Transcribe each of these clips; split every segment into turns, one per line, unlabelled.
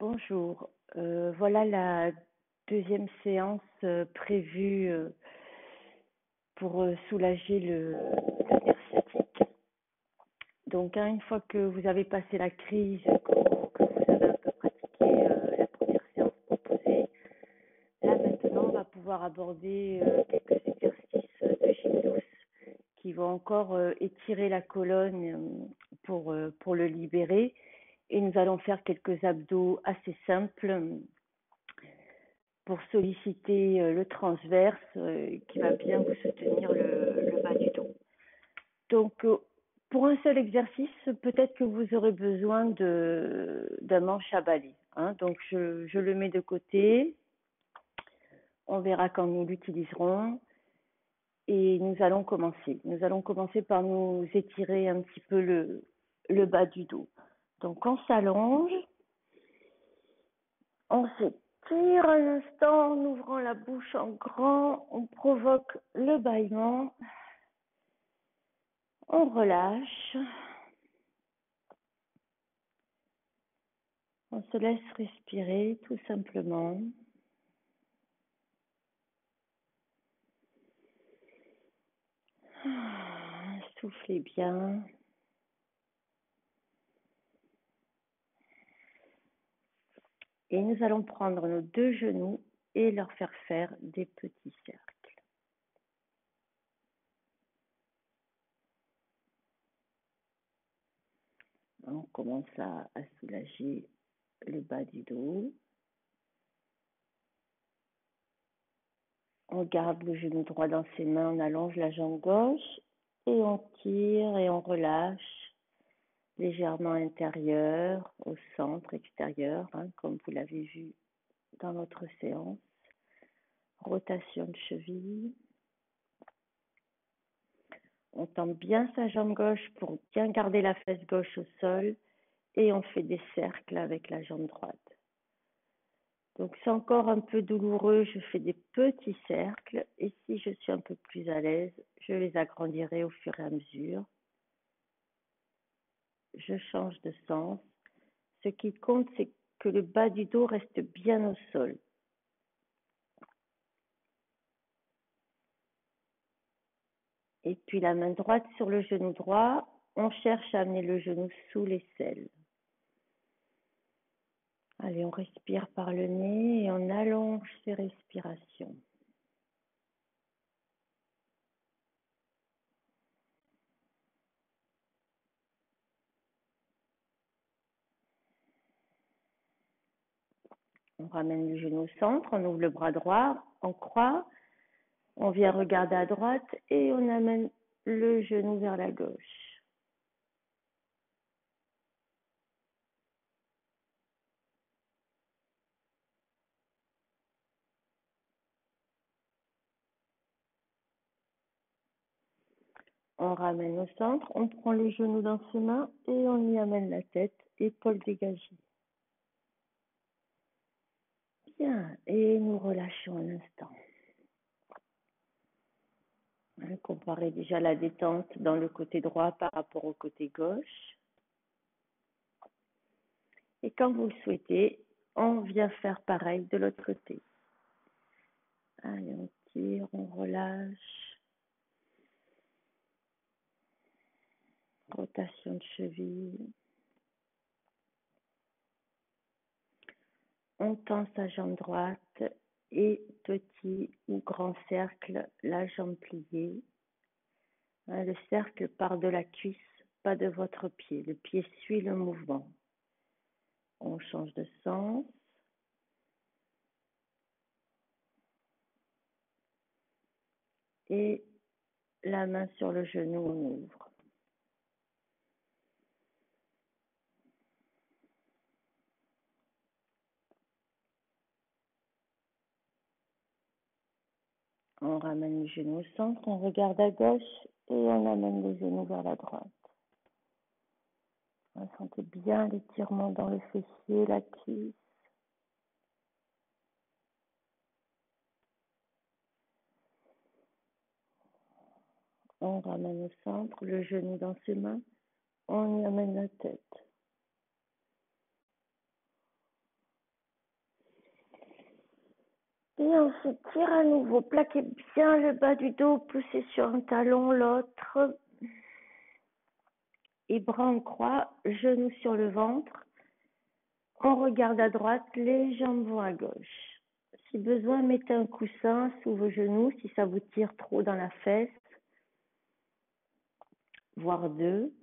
Bonjour. Voilà la deuxième séance prévue pour soulager le nerf sciatique. Donc, une fois que vous avez passé la crise, que vous avez un peu pratiqué la première séance proposée, là maintenant, on va pouvoir aborder quelques exercices de gymnose qui vont encore étirer la colonne pour le libérer. Et nous allons faire quelques abdos assez simples pour solliciter le transverse qui va bien vous soutenir le bas du dos. Donc, pour un seul exercice, peut-être que vous aurez besoin d'un manche à balai. Donc, je le mets de côté. On verra quand nous l'utiliserons. Et nous allons commencer. Nous allons commencer par nous étirer un petit peu le bas du dos. Donc, on s'allonge. On s'étire un instant en ouvrant la bouche en grand. On provoque le bâillement. On relâche. On se laisse respirer tout simplement. Soufflez bien. Et nous allons prendre nos deux genoux et leur faire des petits cercles. On commence à soulager le bas du dos. On garde le genou droit dans ses mains, on allonge la jambe gauche et on tire et on relâche légèrement intérieur, au centre, extérieur, comme vous l'avez vu dans notre séance. Rotation de cheville. On tend bien sa jambe gauche pour bien garder la fesse gauche au sol et on fait des cercles avec la jambe droite. Donc c'est encore un peu douloureux, je fais des petits cercles et si je suis un peu plus à l'aise, je les agrandirai au fur et à mesure. Je change de sens. Ce qui compte, c'est que le bas du dos reste bien au sol. Et puis la main droite sur le genou droit, on cherche à amener le genou sous l'aisselle. Allez, on respire par le nez et on allonge ses respirations. On ramène le genou au centre, on ouvre le bras droit, on croit, on vient regarder à droite et on amène le genou vers la gauche. On ramène au centre, on prend le genou dans ses mains et on y amène la tête, épaules dégagées. Bien, et nous relâchons un instant. Comparez déjà la détente dans le côté droit par rapport au côté gauche. Et quand vous le souhaitez, on vient faire pareil de l'autre côté. Allez, on tire, on relâche. Rotation de cheville. On tend sa jambe droite et petit ou grand cercle, la jambe pliée. Le cercle part de la cuisse, pas de votre pied. Le pied suit le mouvement. On change de sens. Et la main sur le genou, on ouvre. On ramène le genou au centre, on regarde à gauche et on amène le genou vers la droite. On sentez bien l'étirement dans le fessier, la cuisse. On ramène au centre, le genou dans ses mains, on y amène la tête. Et on se tire à nouveau. Plaquez bien le bas du dos, poussez sur un talon, l'autre. Et bras en croix, genoux sur le ventre. On regarde à droite, les jambes vont à gauche. Si besoin, mettez un coussin sous vos genoux si ça vous tire trop dans la fesse, voire deux.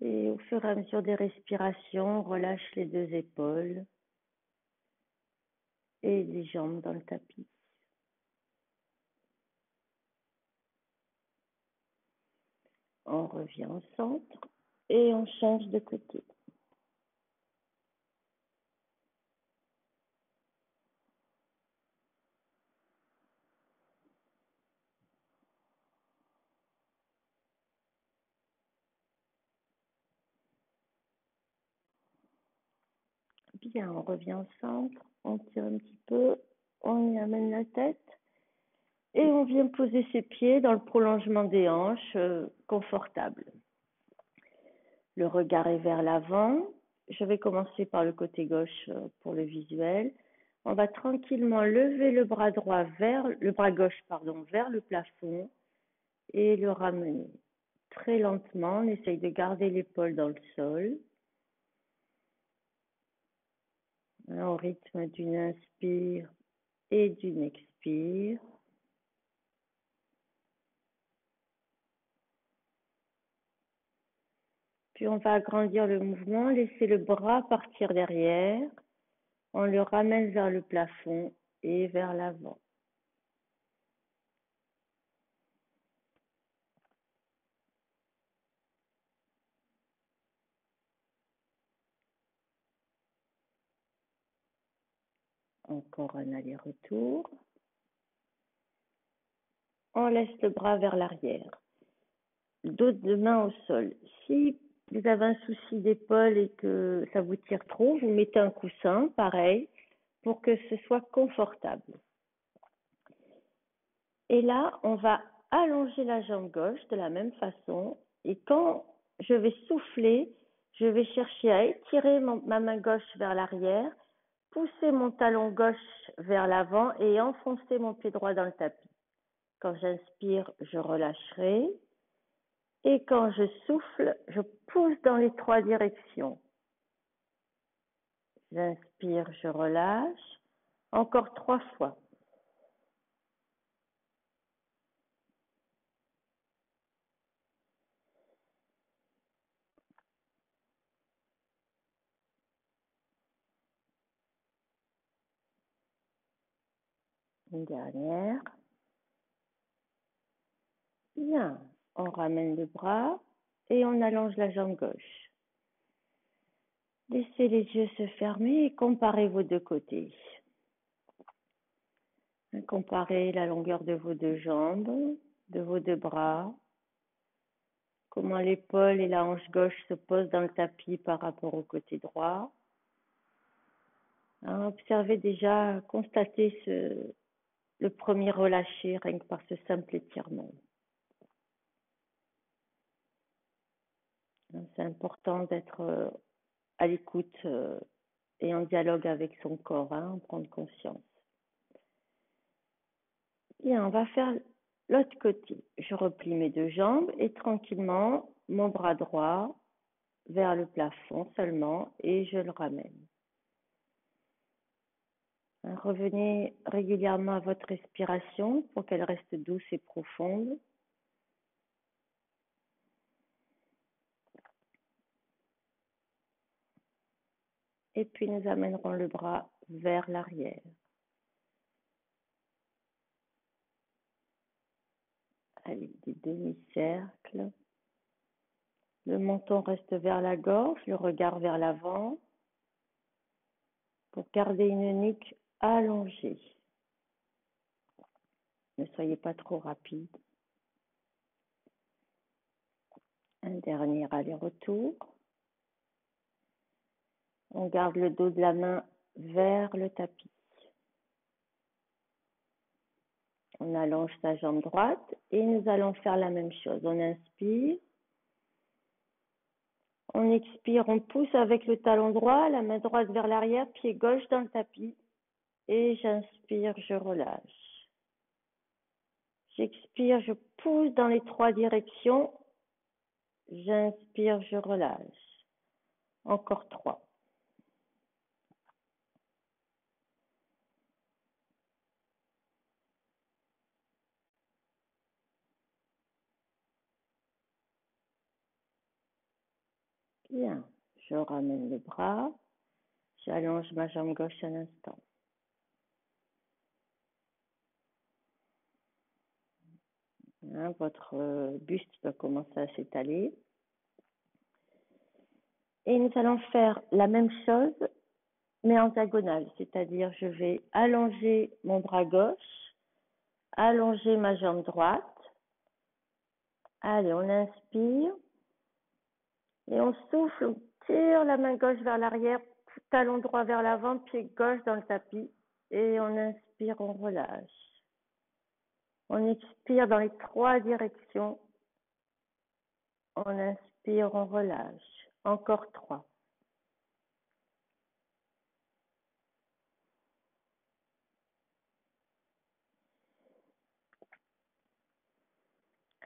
Et au fur et à mesure des respirations, on relâche les deux épaules et les jambes dans le tapis. On revient au centre et on change de côté. Bien, on revient au centre, on tire un petit peu, on y amène la tête et on vient poser ses pieds dans le prolongement des hanches, confortable. Le regard est vers l'avant. Je vais commencer par le côté gauche pour le visuel. On va tranquillement lever le bras droit vers le bras gauche vers le plafond et le ramener. Très lentement, on essaye de garder l'épaule dans le sol. Au rythme d'une inspire et d'une expire. Puis on va agrandir le mouvement, laisser le bras partir derrière. On le ramène vers le plafond et vers l'avant. Encore un aller-retour. On laisse le bras vers l'arrière. Dos de main au sol. Si vous avez un souci d'épaule et que ça vous tire trop, vous mettez un coussin, pareil, pour que ce soit confortable. Et là, on va allonger la jambe gauche de la même façon. Et quand je vais souffler, je vais chercher à étirer ma main gauche vers l'arrière, pousser mon talon gauche vers l'avant et enfoncer mon pied droit dans le tapis. Quand j'inspire, je relâcherai. Et quand je souffle, je pousse dans les trois directions. J'inspire, je relâche. Encore 3 fois. Une dernière. Bien. On ramène le bras et on allonge la jambe gauche. Laissez les yeux se fermer et comparez vos deux côtés. Comparez la longueur de vos deux jambes, de vos deux bras. Comment l'épaule et la hanche gauche se posent dans le tapis par rapport au côté droit. Observez déjà, constatez le premier relâché rien que par ce simple étirement. C'est important d'être à l'écoute et en dialogue avec son corps, en prendre conscience. Bien, on va faire l'autre côté. Je replie mes deux jambes et tranquillement, mon bras droit vers le plafond seulement et je le ramène. Revenez régulièrement à votre respiration pour qu'elle reste douce et profonde. Et puis nous amènerons le bras vers l'arrière. Avec des demi-cercles. Le menton reste vers la gorge, le regard vers l'avant. Pour garder une nuque allongée. Ne soyez pas trop rapide. Un dernier aller-retour. On garde le dos de la main vers le tapis. On allonge sa jambe droite et nous allons faire la même chose. On inspire. On expire, on pousse avec le talon droit, la main droite vers l'arrière, pied gauche dans le tapis. Et j'inspire, je relâche. J'expire, je pousse dans les 3 directions. J'inspire, je relâche. Encore 3. Bien, je ramène le bras. J'allonge ma jambe gauche un instant. Hein, votre buste va commencer à s'étaler. Et nous allons faire la même chose, mais en diagonale. C'est-à-dire, je vais allonger mon bras gauche, allonger ma jambe droite. Allez, on inspire. Et on souffle, on tire la main gauche vers l'arrière, talon droit vers l'avant, pied gauche dans le tapis. Et on inspire, on relâche. On expire dans les 3 directions. On inspire, on relâche. Encore 3.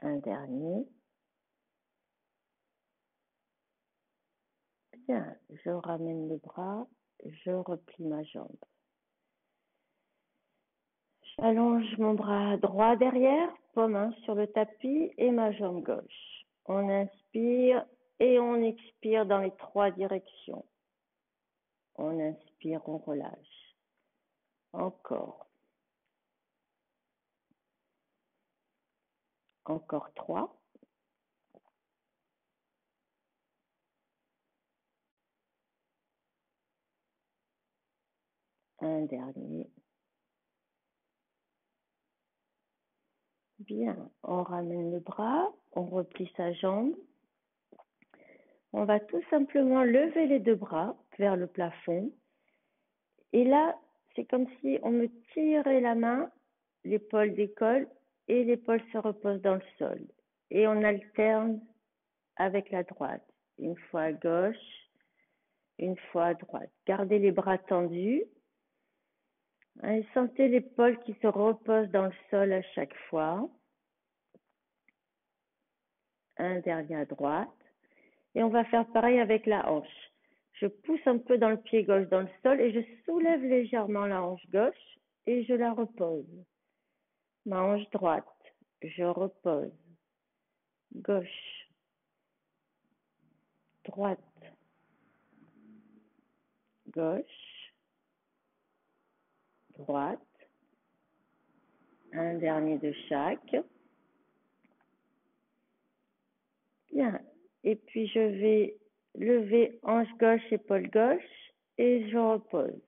Un dernier. Bien, je ramène le bras, je replie ma jambe. J'allonge mon bras droit derrière, paume sur le tapis et ma jambe gauche. On inspire et on expire dans les 3 directions. On inspire, on relâche. Encore. Encore 3. Un dernier. Bien, on ramène le bras, on replie sa jambe. On va tout simplement lever les 2 bras vers le plafond. Et là, c'est comme si on me tirait la main, l'épaule décolle et l'épaule se repose dans le sol. Et on alterne avec la droite. Une fois à gauche, une fois à droite. Gardez les bras tendus. Et sentez l'épaule qui se repose dans le sol à chaque fois. Un dernier à droite. Et on va faire pareil avec la hanche. Je pousse un peu dans le pied gauche dans le sol et je soulève légèrement la hanche gauche et je la repose. Ma hanche droite, je repose. Gauche, droite, gauche, droite. Un dernier de chaque. Bien. Et puis je vais lever hanche gauche, épaule gauche et je repose.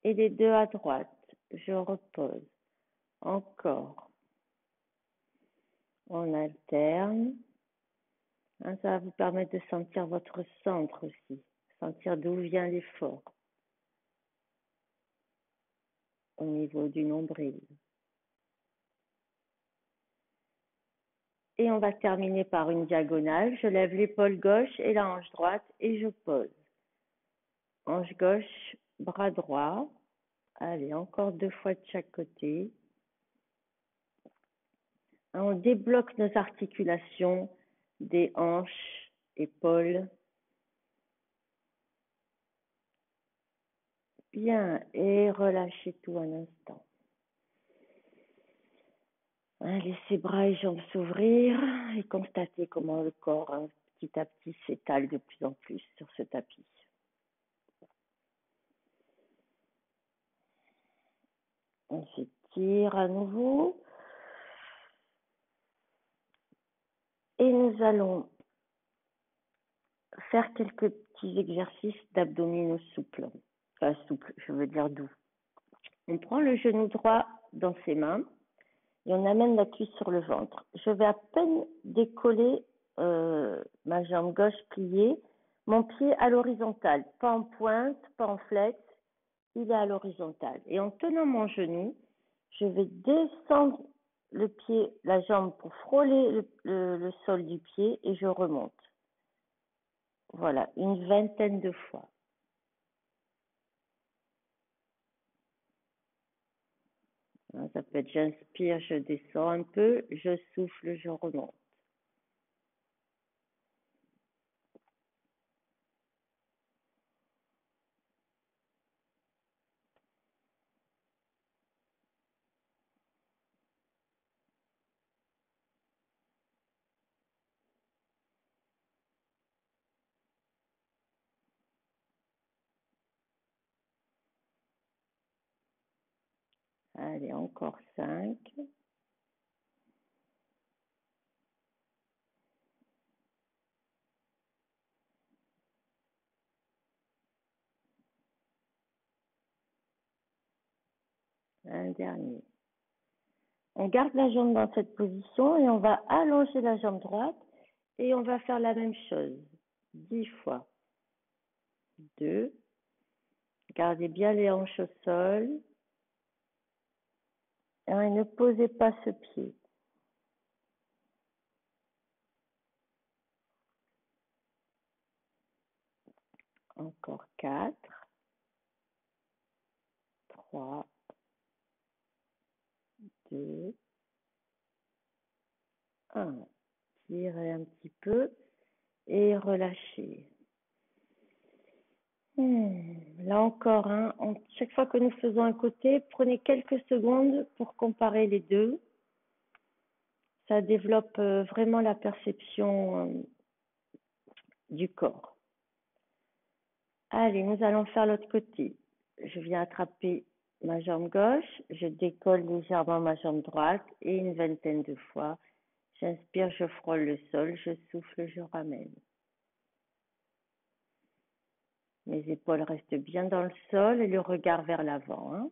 Et les 2 à droite, je repose. Encore. On alterne. Ça va vous permettre de sentir votre centre aussi, sentir d'où vient l'effort au niveau du nombril. Et on va terminer par une diagonale. Je lève l'épaule gauche et la hanche droite et je pose. Hanche gauche, bras droit. Allez, encore 2 fois de chaque côté. On débloque nos articulations des hanches, épaules. Bien, et relâchez tout un instant. Laissez bras et jambes s'ouvrir et constatez comment le corps, petit à petit, s'étale de plus en plus sur ce tapis. On s'étire à nouveau. Et nous allons faire quelques petits exercices d'abdominaux souples. Enfin, souples, je veux dire doux. On prend le genou droit dans ses mains et on amène la cuisse sur le ventre. Je vais à peine décoller ma jambe gauche pliée, mon pied à l'horizontale, pas en pointe, pas en flex, il est à l'horizontale. Et en tenant mon genou, je vais descendre le pied, la jambe pour frôler le sol du pied et je remonte. Voilà, une vingtaine de fois. Ça peut être j'inspire, je descends un peu, je souffle, je remonte. Allez, encore 5. Un dernier. On garde la jambe dans cette position et on va allonger la jambe droite et on va faire la même chose 10 fois. 2. Gardez bien les hanches au sol. Et ne posez pas ce pied. Encore 4. 3. 2. 1. Tirez un petit peu et relâchez. Là encore, chaque fois que nous faisons un côté, prenez quelques secondes pour comparer les deux. Ça développe vraiment la perception du corps. Allez, nous allons faire l'autre côté. Je viens attraper ma jambe gauche, je décolle légèrement ma jambe droite et une vingtaine de fois. J'inspire, je frôle le sol, je souffle, je ramène. Mes épaules restent bien dans le sol et le regard vers l'avant.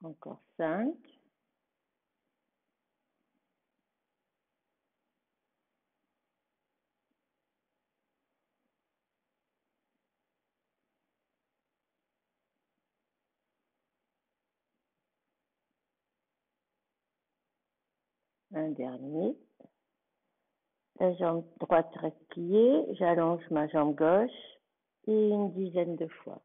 Encore 5. Un dernier. La jambe droite reste pliée, j'allonge ma jambe gauche et une dizaine de fois.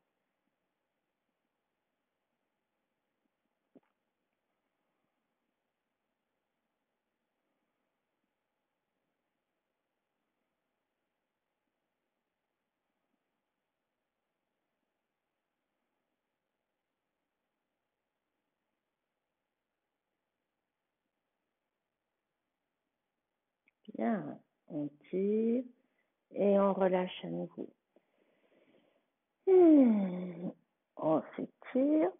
Bien, on tire et on relâche à nouveau. On s'étire.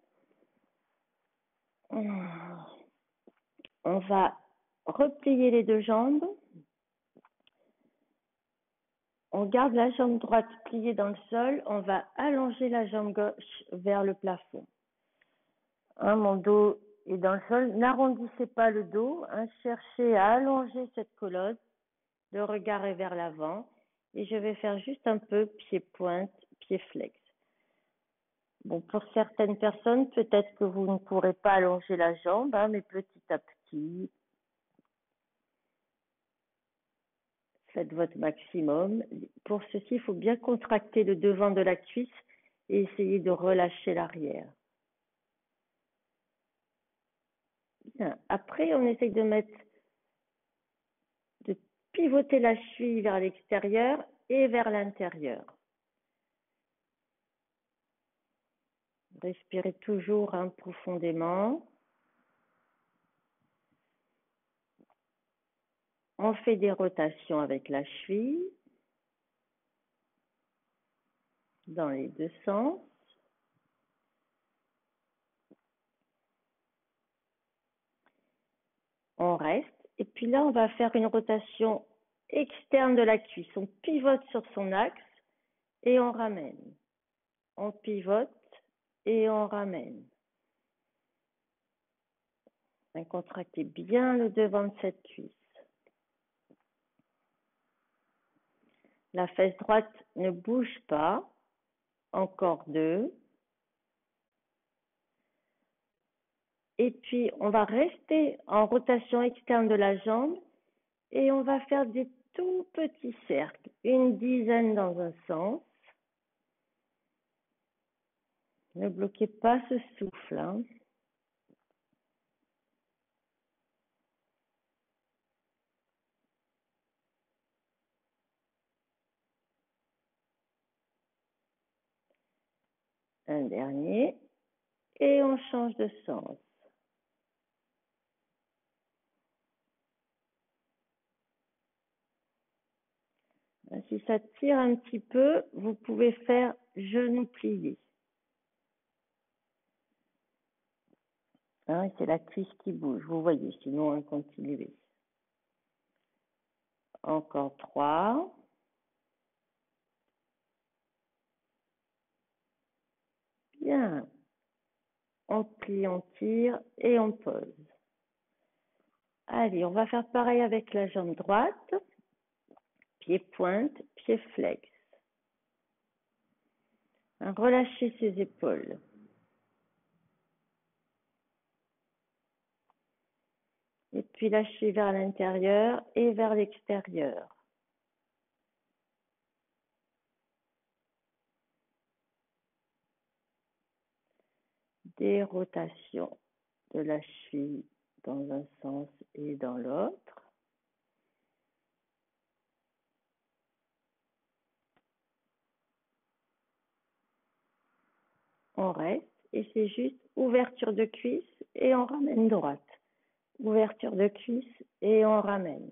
On va replier les deux jambes. On garde la jambe droite pliée dans le sol. On va allonger la jambe gauche vers le plafond. Mon dos est dans le sol. N'arrondissez pas le dos. Cherchez à allonger cette colonne. Le regard est vers l'avant. Et je vais faire juste un peu pied-pointe, pied-flex. Bon, pour certaines personnes, peut-être que vous ne pourrez pas allonger la jambe, mais petit à petit, faites votre maximum. Pour ceci, il faut bien contracter le devant de la cuisse et essayer de relâcher l'arrière. Bien. Après, on essaye de pivoter la cheville vers l'extérieur et vers l'intérieur. Respirez toujours profondément. On fait des rotations avec la cheville dans les deux sens. On reste et puis là, on va faire une rotation externe de la cuisse. On pivote sur son axe et on ramène. On pivote et on ramène. Contractez bien le devant de cette cuisse. La fesse droite ne bouge pas. Encore 2. Et puis, on va rester en rotation externe de la jambe et on va faire des tout petits cercles, une dizaine dans un sens. Ne bloquez pas ce souffle. Hein. Un dernier. Et on change de sens. Si ça tire un petit peu, vous pouvez faire genou plié. Hein, c'est la cuisse qui bouge, vous voyez, sinon on continue. Encore 3. Bien. On plie, on tire et on pose. Allez, on va faire pareil avec la jambe droite. Pied pointe, pied flex. Relâchez ses épaules. Et puis lâchez vers l'intérieur et vers l'extérieur. Des rotations de la cheville dans un sens et dans l'autre. On reste et c'est juste ouverture de cuisse et on ramène droite. Ouverture de cuisse et on ramène.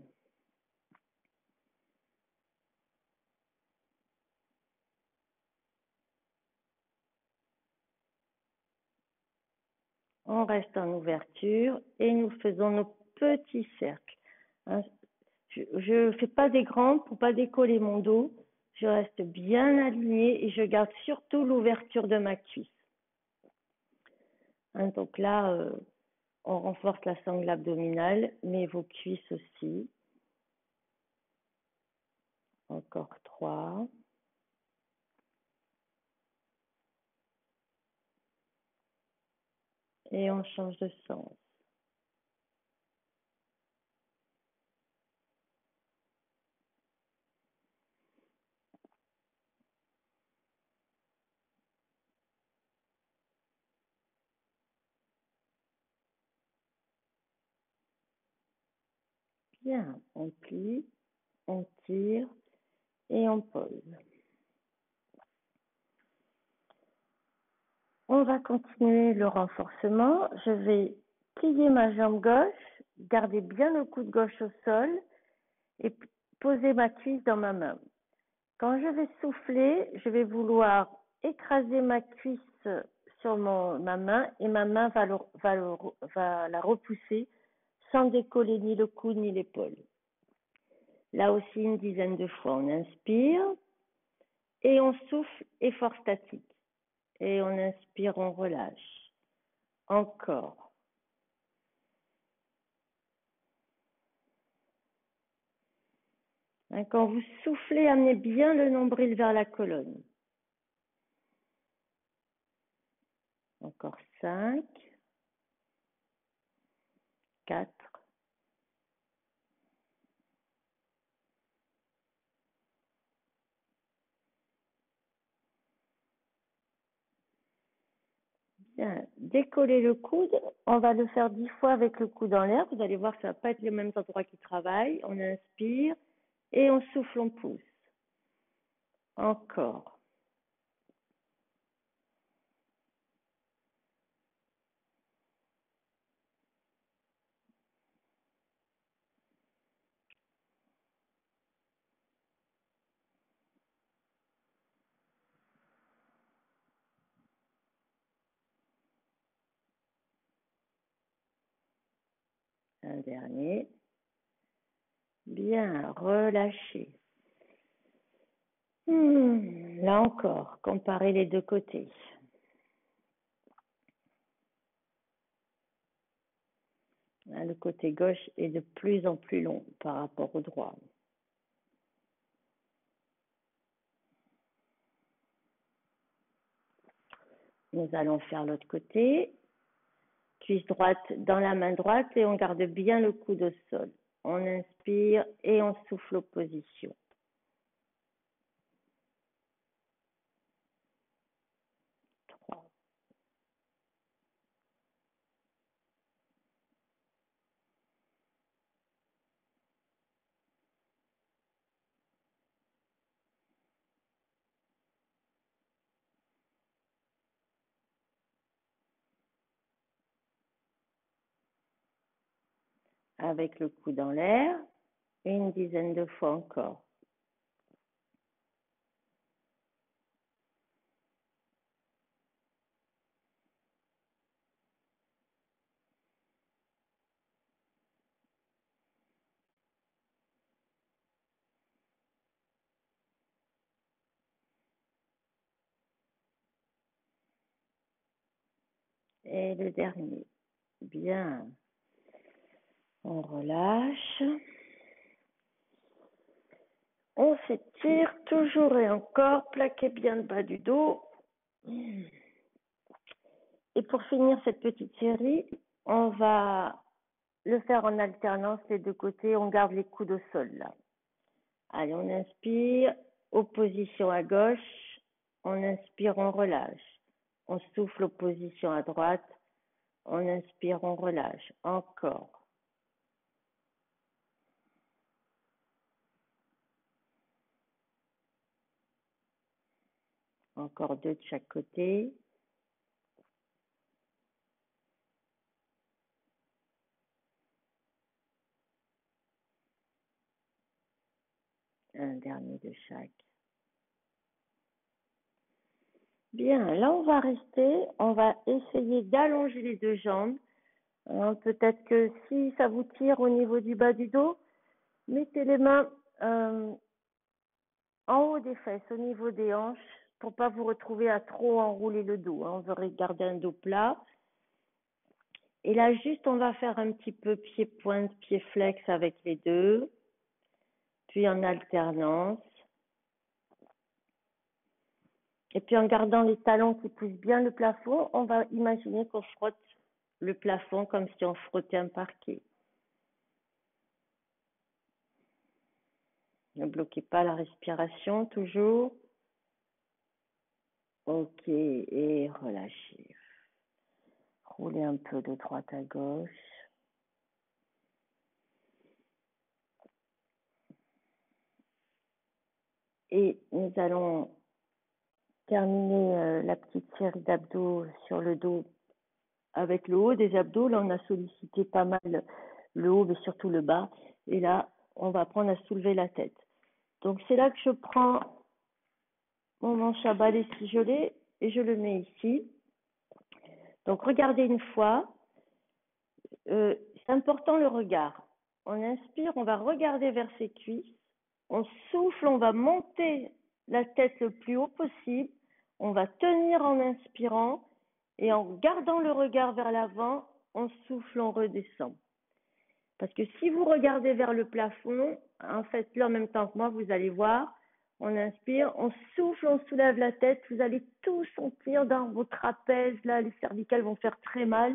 On reste en ouverture et nous faisons nos petits cercles. Je ne fais pas des grands pour ne pas décoller mon dos. Je reste bien alignée et je garde surtout l'ouverture de ma cuisse. Donc là, on renforce la sangle abdominale, mais vos cuisses aussi. Encore 3. Et on change de sens. Bien, on plie, on tire et on pose. On va continuer le renforcement. Je vais plier ma jambe gauche, garder bien le coude gauche au sol et poser ma cuisse dans ma main. Quand je vais souffler, je vais vouloir écraser ma cuisse sur ma main et ma main va la repousser sans décoller ni le coude ni l'épaule. Là aussi, une dizaine de fois. On inspire et on souffle, effort statique. Et on inspire, on relâche. Encore. Quand vous soufflez, amenez bien le nombril vers la colonne. Encore 5, 4, 'Bien, décollez le coude. On va le faire 10 fois avec le coude en l'air. Vous allez voir que ça ne va pas être les mêmes endroits qui travaillent. On inspire et on souffle, on pousse. Encore. Un dernier. Bien, relâchez. Là encore, comparez les deux côtés. Le côté gauche est de plus en plus long par rapport au droit. Nous allons faire l'autre côté. Cuisse droite dans la main droite et on garde bien le coude au sol. On inspire et on souffle opposition. 3. Avec le coude en l'air, une dizaine de fois encore. Et le dernier. Bien. On relâche. On s'étire toujours et encore. Plaquez bien le bas du dos. Et pour finir cette petite série, on va le faire en alternance les deux côtés. On garde les coudes au sol là. Allez, on inspire. Opposition à gauche. On inspire, on relâche. On souffle opposition à droite. On inspire, on relâche. Encore. Encore 2 de chaque côté. Un dernier de chaque. Bien, là on va rester, on va essayer d'allonger les deux jambes. Peut-être que si ça vous tire au niveau du bas du dos, mettez les mains en haut des fesses, au niveau des hanches, pour pas vous retrouver à trop enrouler le dos. On va garder un dos plat. Et là, juste, on va faire un petit peu pied-pointe, pied-flex avec les deux. Puis en alternance. Et puis en gardant les talons qui poussent bien le plafond, on va imaginer qu'on frotte le plafond comme si on frottait un parquet. Ne bloquez pas la respiration toujours. Ok, et relâchez. Roulez un peu de droite à gauche. Et nous allons terminer la petite série d'abdos sur le dos avec le haut des abdos. Là, on a sollicité pas mal le haut, mais surtout le bas. Et là, on va apprendre à soulever la tête. Donc, c'est là que je prends mon manche à balai ciselé et je le mets ici. Donc, regardez une fois. C'est important le regard. On inspire, on va regarder vers ses cuisses. On souffle, on va monter la tête le plus haut possible. On va tenir en inspirant et en gardant le regard vers l'avant, on souffle, on redescend. Parce que si vous regardez vers le plafond, en fait, là en même temps que moi, vous allez voir, on inspire, on souffle, on soulève la tête, vous allez tout sentir dans vos trapèzes, là, les cervicales vont faire très mal.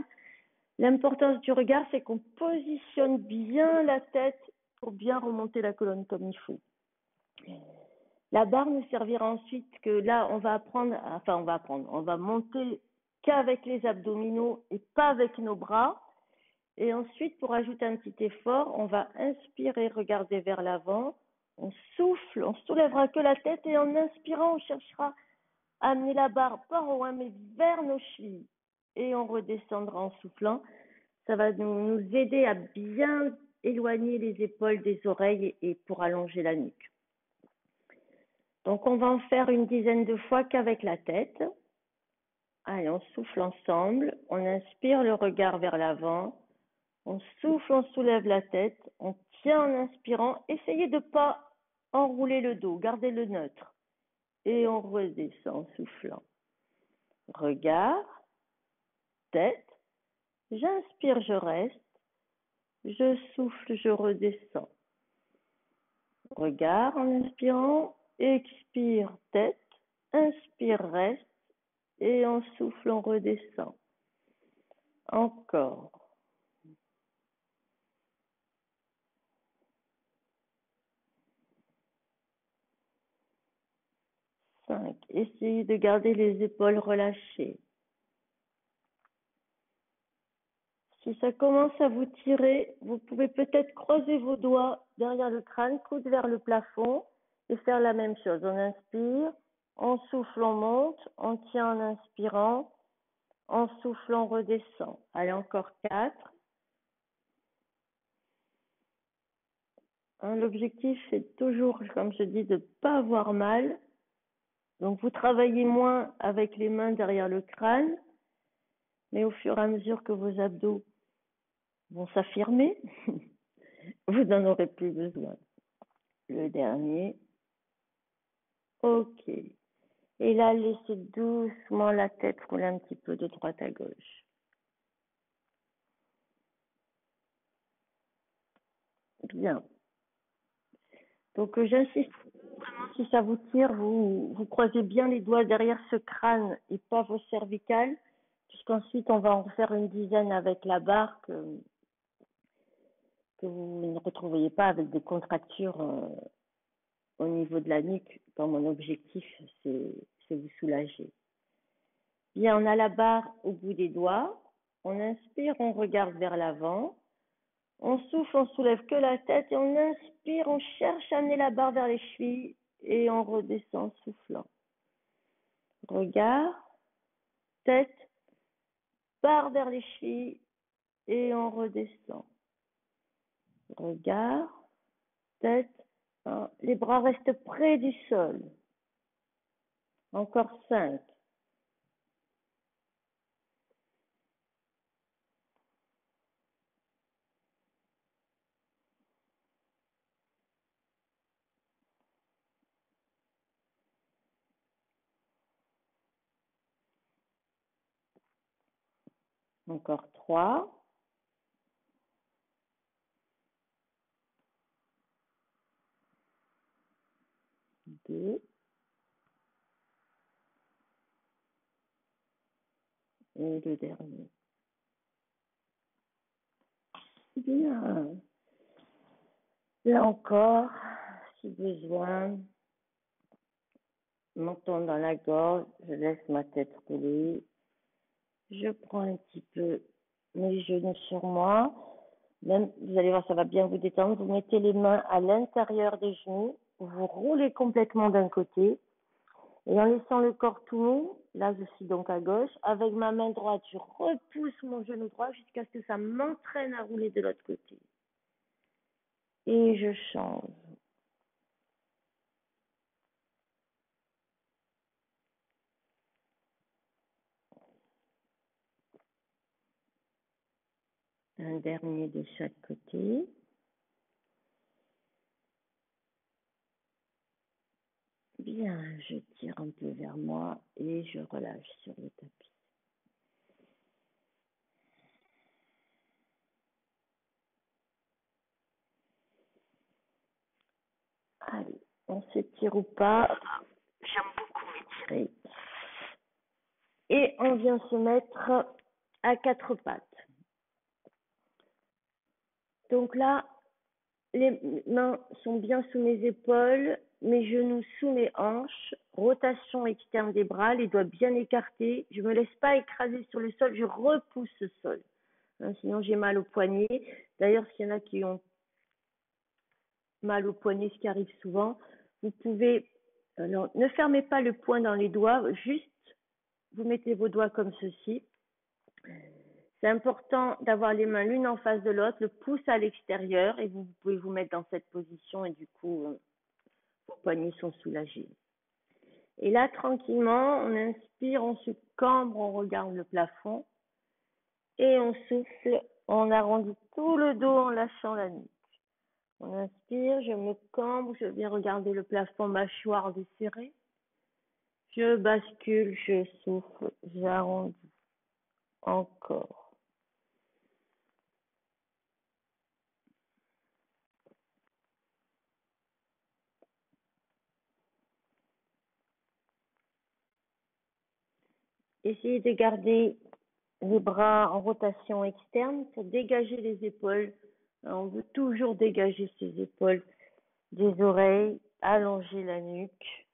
L'importance du regard, c'est qu'on positionne bien la tête pour bien remonter la colonne comme il faut. La barre nous servira ensuite que là, on va monter qu'avec les abdominaux et pas avec nos bras. Et ensuite, pour ajouter un petit effort, on va inspirer, regarder vers l'avant. On souffle, on soulèvera que la tête et en inspirant, on cherchera à amener la barre pas en haut, mais vers nos chevilles. Et on redescendra en soufflant. Ça va nous aider à bien éloigner les épaules des oreilles et pour allonger la nuque. Donc, on va en faire une dizaine de fois qu'avec la tête. Allez, on souffle ensemble. On inspire le regard vers l'avant. On souffle, on soulève la tête. On tient en inspirant. Essayez de ne pas enrouler le dos. Gardez le neutre. et on redescend en soufflant. Regard, tête, j'inspire, je reste, je souffle, je redescends. Regard en inspirant, expire, tête, inspire, reste, et on souffle, on redescend. Encore. 5. Essayez de garder les épaules relâchées. Si ça commence à vous tirer, vous pouvez peut-être croiser vos doigts derrière le crâne, coude vers le plafond et faire la même chose. On inspire, on souffle, on monte, on tient en inspirant, on souffle, on redescend. Allez, encore 4. L'objectif, c'est toujours, comme je dis, de ne pas avoir mal. Donc, vous travaillez moins avec les mains derrière le crâne, mais au fur et à mesure que vos abdos vont s'affirmer, vous n'en aurez plus besoin. Le dernier. Ok. Et là, laissez doucement la tête rouler un petit peu de droite à gauche. Bien. Donc, j'insiste vraiment, si ça vous tire, vous croisez bien les doigts derrière ce crâne et pas vos cervicales, puisqu'ensuite, on va en faire une dizaine avec la barre que vous ne retrouveriez pas avec des contractures au niveau de la nuque, quand mon objectif, c'est vous soulager. Bien, on a la barre au bout des doigts. On inspire, on regarde vers l'avant. On souffle, on soulève que la tête et on inspire, on cherche à amener la barre vers les chevilles et on redescend en soufflant. Regard, tête, barre vers les chevilles et on redescend. Regard, tête, les bras restent près du sol. Encore 5. Encore 3. 2. Et le dernier. Bien. Là encore, si besoin, menton dans la gorge, je laisse ma tête rouler. Je prends un petit peu mes genoux sur moi. Même, vous allez voir, ça va bien vous détendre. Vous mettez les mains à l'intérieur des genoux. Vous roulez complètement d'un côté. Et en laissant le corps tout mou, là je suis donc à gauche, avec ma main droite, je repousse mon genou droit jusqu'à ce que ça m'entraîne à rouler de l'autre côté. Et je change. Un dernier de chaque côté. Bien, je tire un peu vers moi et je relâche sur le tapis. Allez, on s'étire ou pas. J'aime beaucoup m'étirer. Et on vient se mettre à 4 pattes. Donc là, les mains sont bien sous mes épaules, mes genoux sous mes hanches, rotation externe des bras, les doigts bien écartés. Je ne me laisse pas écraser sur le sol, je repousse le sol. Sinon, j'ai mal au poignet. D'ailleurs, s'il y en a qui ont mal au poignet, ce qui arrive souvent, vous pouvez, ne fermez pas le poing dans les doigts, juste vous mettez vos doigts comme ceci. C'est important d'avoir les mains l'une en face de l'autre, le pouce à l'extérieur et vous pouvez vous mettre dans cette position et du coup, vos poignets sont soulagés. Et là, tranquillement, on inspire, on se cambre, on regarde le plafond et on souffle, on arrondit tout le dos en lâchant la nuque. On inspire, je me cambre, je viens regarder le plafond, mâchoire desserrée. Je bascule, je souffle, j'arrondis encore. Essayez de garder les bras en rotation externe pour dégager les épaules. On veut toujours dégager ses épaules des oreilles, allonger la nuque.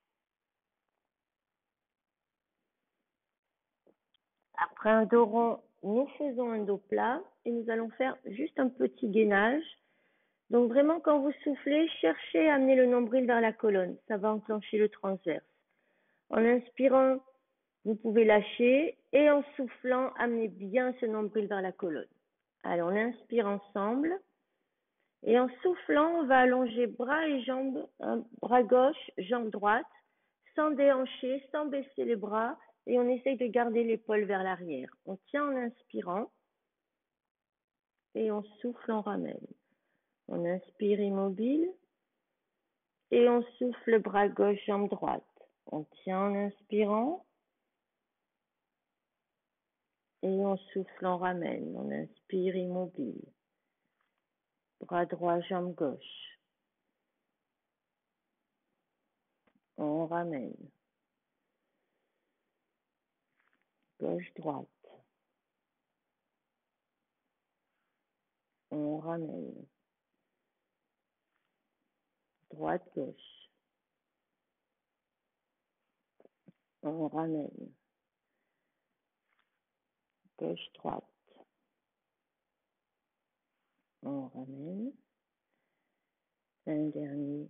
Après un dos rond, nous faisons un dos plat et nous allons faire juste un petit gainage. Donc vraiment, quand vous soufflez, cherchez à amener le nombril vers la colonne. Ça va enclencher le transverse. En inspirant, vous pouvez lâcher et en soufflant, amenez bien ce nombril vers la colonne. Allez, on inspire ensemble. Et en soufflant, on va allonger bras et jambes, bras gauche, jambe droite, sans déhancher, sans baisser les bras. Et on essaye de garder l'épaule vers l'arrière. On tient en inspirant et on souffle, on ramène. On inspire immobile et on souffle bras gauche, jambe droite. On tient en inspirant et on souffle, on ramène. On inspire immobile. Bras droit, jambe gauche. On ramène. Gauche, droite. On ramène. Droite, gauche. On ramène. Gauche, droite. On ramène. Un dernier.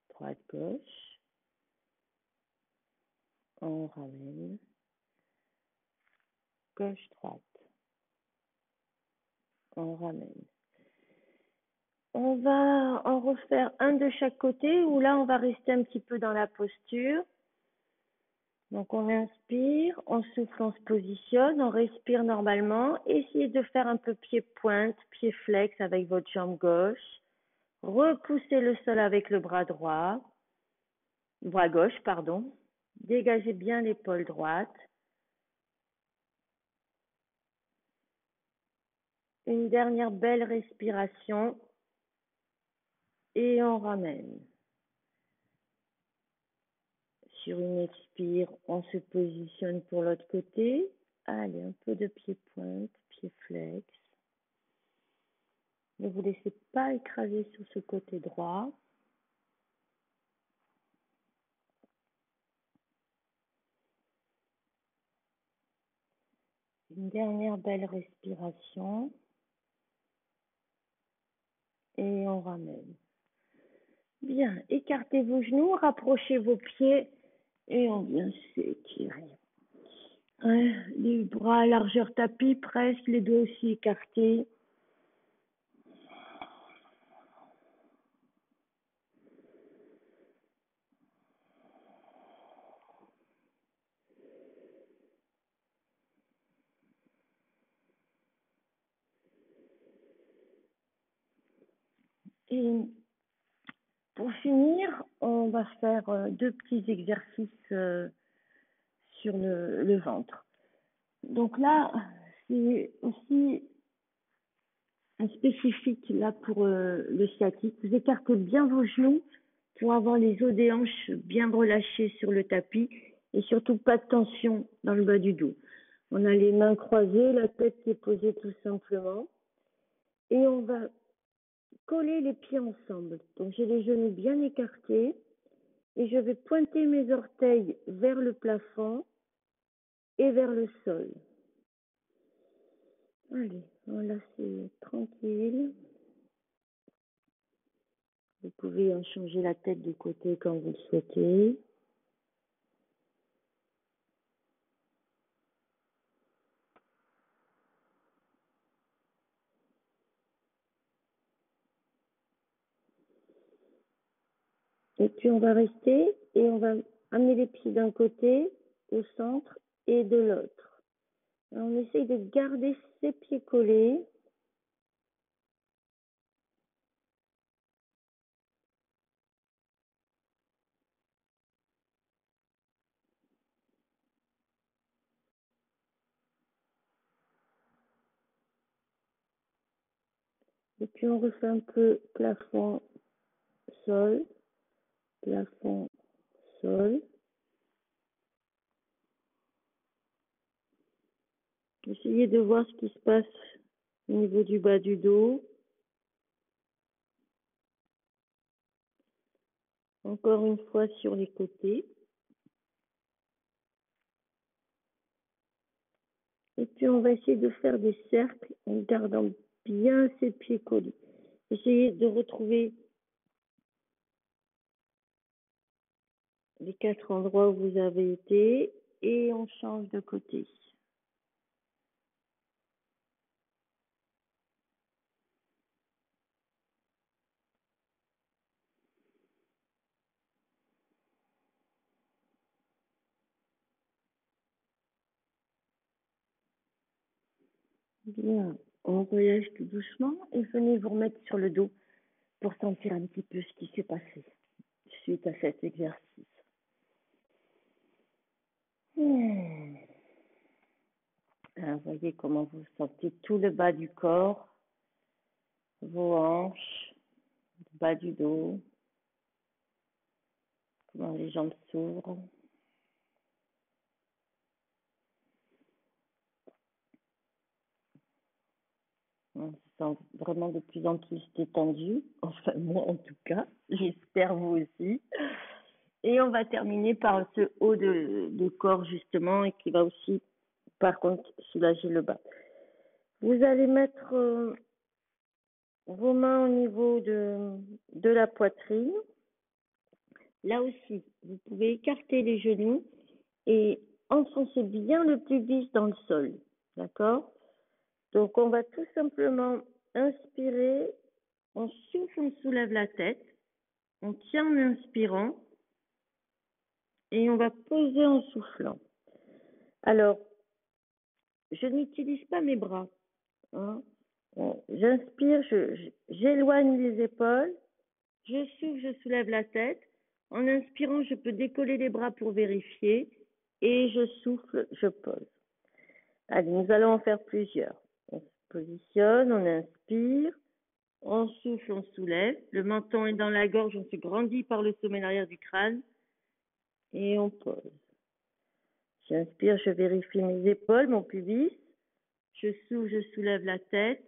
Droite, gauche. On ramène. Gauche, droite. On ramène. On va en refaire un de chaque côté où là, on va rester un petit peu dans la posture. Donc, on inspire, on souffle, on se positionne, on respire normalement. Essayez de faire un peu pied-pointe, pied-flex avec votre jambe gauche. Repoussez le sol avec le bras droit. Bras gauche, pardon. Dégagez bien l'épaule droite. Une dernière belle respiration. Et on ramène. Sur une expire, on se positionne pour l'autre côté. Allez, un peu de pied-pointe, pied-flex. Ne vous laissez pas écraser sur ce côté droit. Une dernière belle respiration. Et on ramène. Bien, écartez vos genoux, rapprochez vos pieds et on vient s'étirer. Les bras à largeur tapis, presque, les doigts aussi écartés. Et pour finir, on va faire deux petits exercices sur le ventre. Donc là, c'est aussi un spécifique là pour le sciatique. Vous écartez bien vos genoux pour avoir les os des hanches bien relâchés sur le tapis et surtout pas de tension dans le bas du dos. On a les mains croisées, la tête qui est posée tout simplement et on va coller les pieds ensemble. Donc j'ai les genoux bien écartés et je vais pointer mes orteils vers le plafond et vers le sol. Allez, voilà, c'est tranquille. Vous pouvez en changer la tête de côté quand vous le souhaitez. Et puis on va rester et on va amener les pieds d'un côté au centre et de l'autre. On essaye de garder ses pieds collés. Et puis on refait un peu plafond, sol, plafond, sol. Essayez de voir ce qui se passe au niveau du bas du dos. Encore une fois sur les côtés. Et puis on va essayer de faire des cercles en gardant bien ses pieds collés. Essayez de retrouver les 4 endroits où vous avez été et on change de côté. Bien, on relâche tout doucement et venez vous remettre sur le dos pour sentir un petit peu ce qui s'est passé suite à cet exercice. Alors, voyez comment vous sentez tout le bas du corps, vos hanches, le bas du dos, comment les jambes s'ouvrent. On se sent vraiment de plus en plus détendu, enfin moi en tout cas, j'espère vous aussi. Et on va terminer par ce haut de corps justement et qui va aussi par contre soulager le bas. Vous allez mettre vos mains au niveau de la poitrine. Là aussi, vous pouvez écarter les genoux et enfoncer bien le pubis dans le sol. D'accord? Donc, on va tout simplement inspirer, on souffle, on soulève la tête, on tient en inspirant et on va poser en soufflant. Alors, je n'utilise pas mes bras. Hein. J'inspire, j'éloigne les épaules, je souffle, je soulève la tête. En inspirant, je peux décoller les bras pour vérifier et je souffle, je pose. Allez, nous allons en faire plusieurs. On se positionne, on inspire, on souffle, on soulève. Le menton est dans la gorge, on se grandit par le sommet arrière du crâne et on pose. J'inspire, je vérifie mes épaules, mon pubis. Je souffle, je soulève la tête.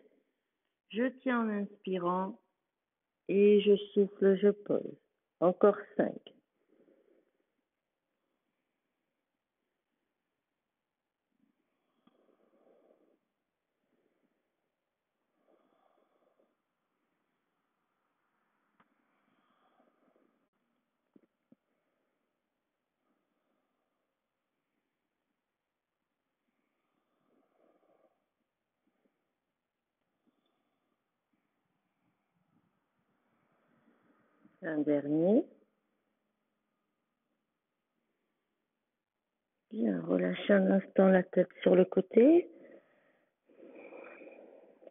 Je tiens en inspirant et je souffle, je pose. Encore 5. Un dernier. Bien, relâchez un instant la tête sur le côté.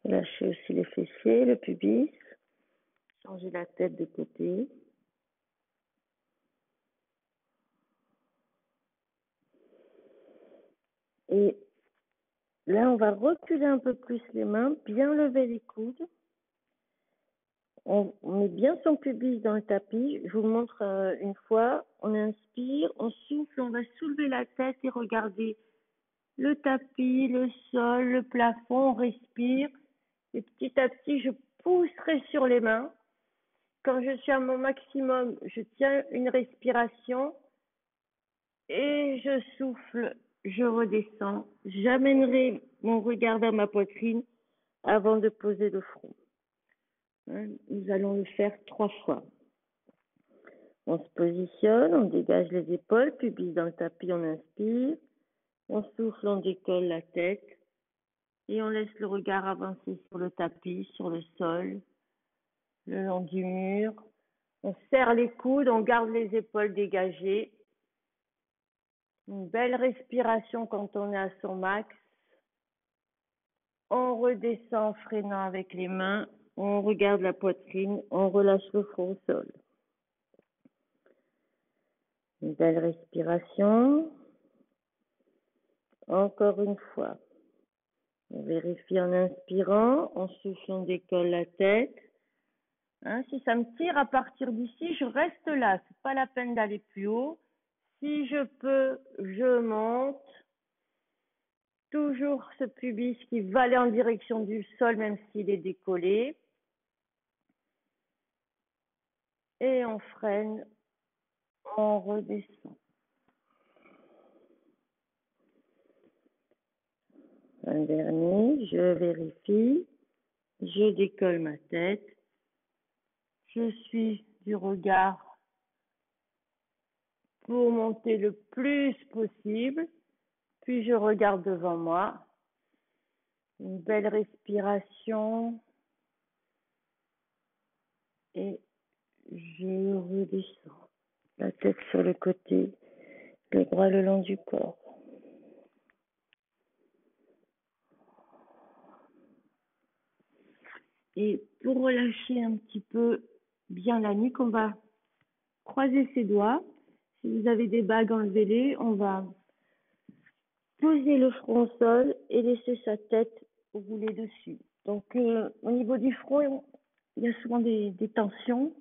Relâchez aussi les fessiers, le pubis. Changez la tête de côté. Et là, on va reculer un peu plus les mains, bien lever les coudes. On met bien son pubis dans le tapis. Je vous montre une fois. On inspire, on souffle, on va soulever la tête et regarder le tapis, le sol, le plafond. On respire. Et petit à petit, je pousserai sur les mains. Quand je suis à mon maximum, je tiens une respiration et je souffle, je redescends. J'amènerai mon regard vers ma poitrine avant de poser le front. Nous allons le faire 3 fois. On se positionne, on dégage les épaules, pubis dans le tapis, on inspire. On souffle, on décolle la tête et on laisse le regard avancer sur le tapis, sur le sol, le long du mur. On serre les coudes, on garde les épaules dégagées. Une belle respiration quand on est à son max. On redescend en freinant avec les mains. On regarde la poitrine. On relâche le front au sol. Une belle respiration. Encore une fois. On vérifie en inspirant, en soufflant, on décolle la tête. Hein, si ça me tire à partir d'ici, je reste là. C'est pas la peine d'aller plus haut. Si je peux, je monte. Toujours ce pubis qui va aller en direction du sol, même s'il est décollé. Et on freine, on redescend. Un dernier, je vérifie. Je décolle ma tête. Je suis du regard pour monter le plus possible. Puis je regarde devant moi. Une belle respiration. Et je redescends. La tête sur le côté, les bras le long du corps. Et pour relâcher un petit peu bien la nuque, on va croiser ses doigts. Si vous avez des bagues, enlevez-les. On va poser le front au sol et laisser sa tête rouler dessus. Donc, au niveau du front, il y a souvent des tensions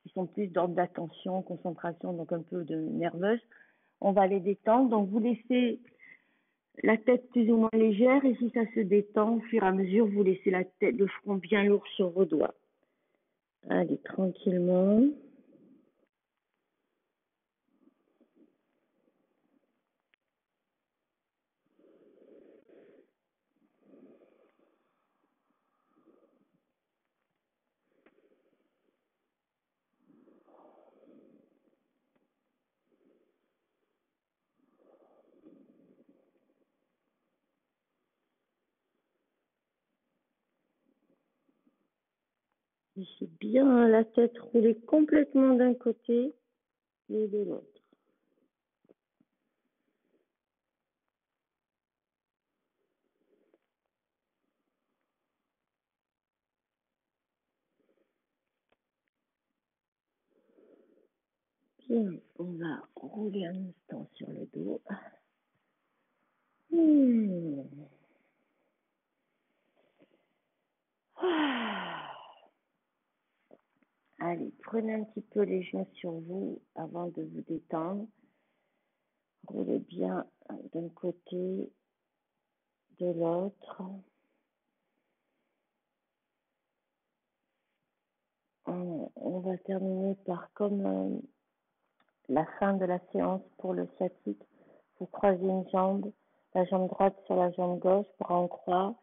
qui sont plus d'ordre d'attention, concentration, donc un peu de nerveuse. On va les détendre. Donc, vous laissez la tête plus ou moins légère et si ça se détend, au fur et à mesure, vous laissez la tête, le front bien lourd sur vos doigts. Allez, tranquillement. Laissez bien la tête rouler complètement d'un côté et de l'autre. Bien, on va rouler un instant sur le dos. Allez, prenez un petit peu les genoux sur vous avant de vous détendre. Roulez bien d'un côté, de l'autre. On va terminer par comme la fin de la séance pour le sciatique. Vous croisez une jambe, la jambe droite sur la jambe gauche, bras en croix.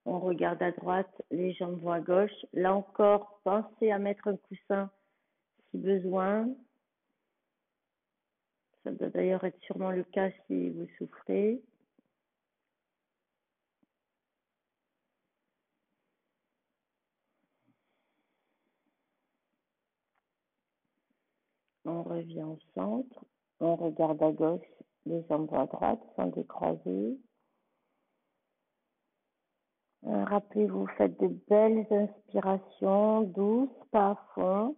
On regarde à droite, les jambes vont à gauche. Là encore, pensez à mettre un coussin si besoin. Ça doit d'ailleurs être sûrement le cas si vous souffrez. On revient au centre. On regarde à gauche, les jambes vont à droite sans décroiser. Rappelez-vous, faites de belles inspirations douces, pas à fond.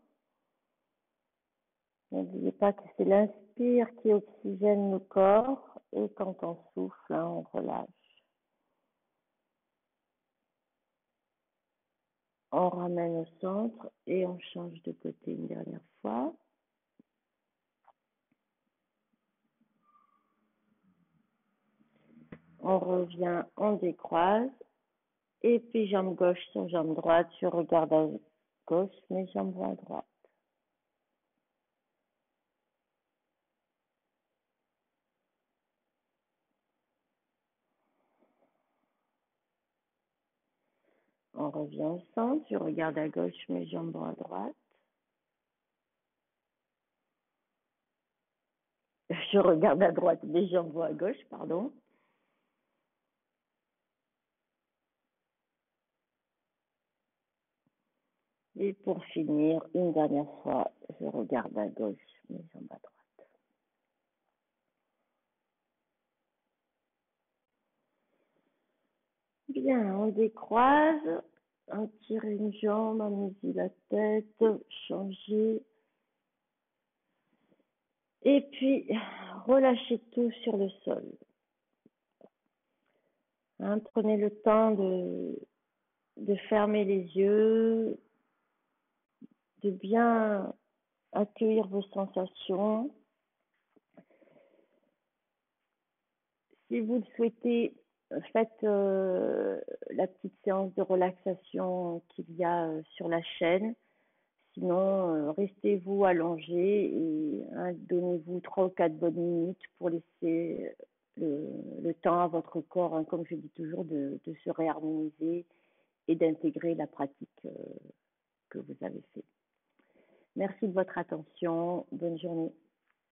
N'oubliez pas que c'est l'inspire qui oxygène le corps et quand on souffle, on relâche. On ramène au centre et on change de côté une dernière fois. On revient, on décroise. Et puis jambe gauche sur jambe droite, je regarde à gauche, mes jambes vont à droite. On revient au centre, je regarde à gauche, mes jambes vont à droite. Je regarde à droite, mes jambes vont à gauche, pardon. Et pour finir, une dernière fois, je regarde à gauche, mes jambes à droite. Bien, on décroise, on tire une jambe, on met la tête, changer. Et puis, relâchez tout sur le sol. Hein. Prenez le temps de fermer les yeux, de bien accueillir vos sensations. Si vous le souhaitez, faites la petite séance de relaxation qu'il y a sur la chaîne. Sinon, restez-vous allongé et donnez-vous 3 ou 4 bonnes minutes pour laisser le temps à votre corps, comme je dis toujours, de se réharmoniser et d'intégrer la pratique que vous avez faite. Merci de votre attention. Bonne journée.